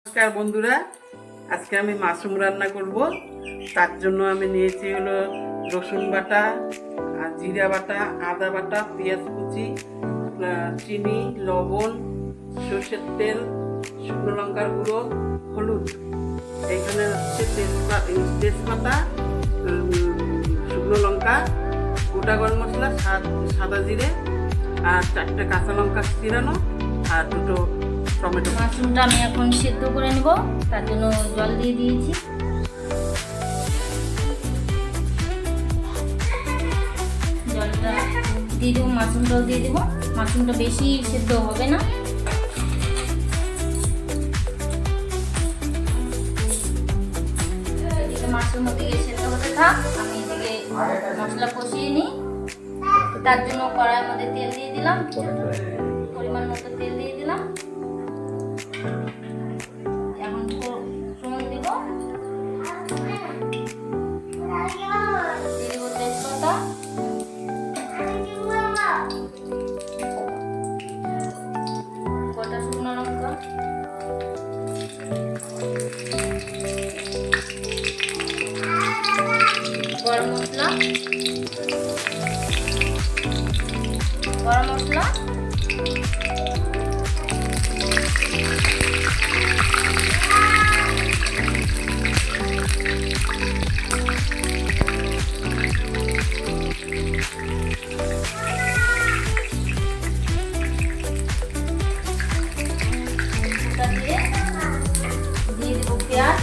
নমস্কার বন্ধুরা, আজকে আমি মাশরুম রান্না করব। তার জন্য আমি নিয়েছি হলো রসুন বাটা, আর জিরা বাটা, আদা বাটা, পেঁয়াজ কুচি, চিনি, লবণ, সর্ষের তেল, শুকনো লঙ্কার গুঁড়ো, হলুদ। এখানে হচ্ছে তেজপাতা, শুকনো লঙ্কা, গোটা গরম মশলা, সাদা জিরে, আর 4টে কাঁচা লঙ্কা চিরানো, আর 2টো টমেটো। মাশরুমটা আমি এখন সেদ্ধ করে নেব, তার জন্য জল দিয়ে দিয়েছি। জলটা দিয়ে দেবো, মাশরুমটাও দিয়ে দেবো। মাশরুমটা বেশি সেদ্ধ হবে না। এদিকে মাশরুম ওদিকে সেদ্ধ হতে থাক, আমি এদিকে মশলা কষিয়ে নিই। তার জন্য কড়াইয়ের মধ্যে তেল দিয়ে দিলাম, পরিমাণ মতো তেল দিয়ে দিলাম। এখন ফোড়ন দিব, তেজপাতা, গোটা শুকনো লঙ্কা, গরম মশলা, দিয়ে দেবো পেঁয়াজ।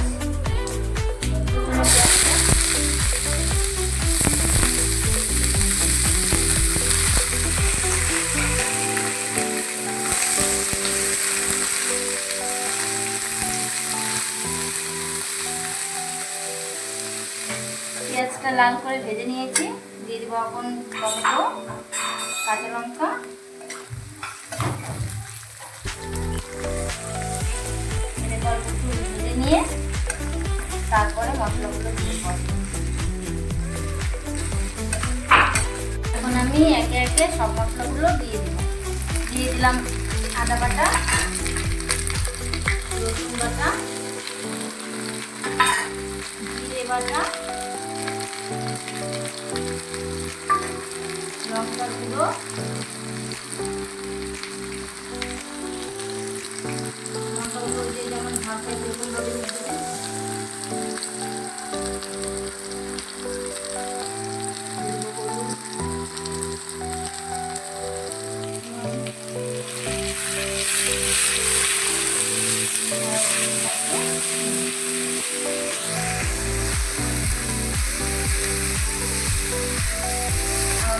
পেঁয়াজটা লাল করে ভেজে নিয়েছি, দিয়ে দেবো এখন টমেটো, কাঁচা লঙ্কা, ভেজে নিয়ে তারপরে মশলাগুলো দিয়ে দেবো। এখন আমি একে একে সব মশলাগুলো দিয়ে দেবো। দিয়ে দিলাম আদা বাটা, রসুন বাটা, জিরে বাটা, লঙ্কার গুঁড়ো, লঙ্কাগুলো দিয়ে যেমন ঝাঁকায় বেগুনভাবে দিয়ে দেবেন।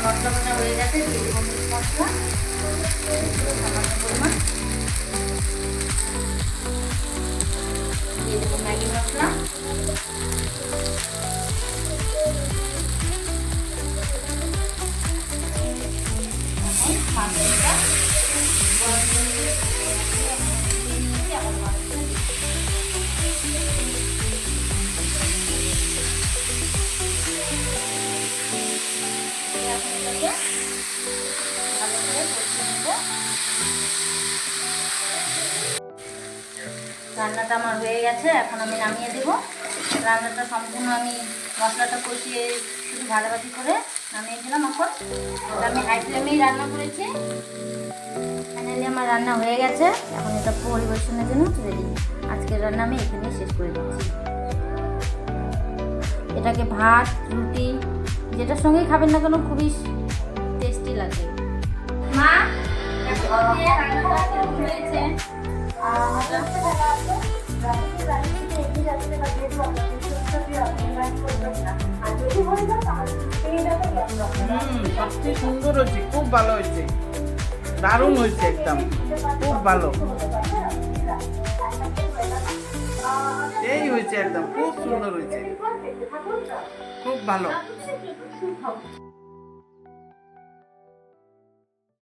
মশলা বাটা হয়ে গেছে, দিয়ে দেবো মিট মশলা, সামান্য পরিমাণ, দিয়ে দেবো ম্যাগি মশলা, মাছটা গরম করে দিয়ে নিয়েছি। এখন মাছটা ভালো করে কষিয়ে নেব। রান্নাটা আমার হয়ে গেছে, এখন আমি নামিয়ে দেব। রান্নাটা সম্পূর্ণ আমি মশলাটা কষিয়ে শুধু ভাজাভাজি করে নামিয়ে দিলাম। এখন আমি হাই ফ্লেমেই রান্না করেছি। ফাইনালি আমার রান্না হয়ে গেছে, এখন এটা পরিবেশনের জন্য রেডি। আজকের রান্না আমি এখানেই শেষ করে দিচ্ছি। এটাকে ভাত, রুটি যেটার সঙ্গেই খাবেন না কেন খুবই টেস্টি লাগে। মা রান্নাটা কেমন হয়েছে? সত্যি সুন্দর হয়েছে, খুব ভালো হয়েছে, দারুণ হয়েছে, একদম খুব ভালো। এই হয়েছে, একদম খুব সুন্দর হয়েছে, খুব ভালো।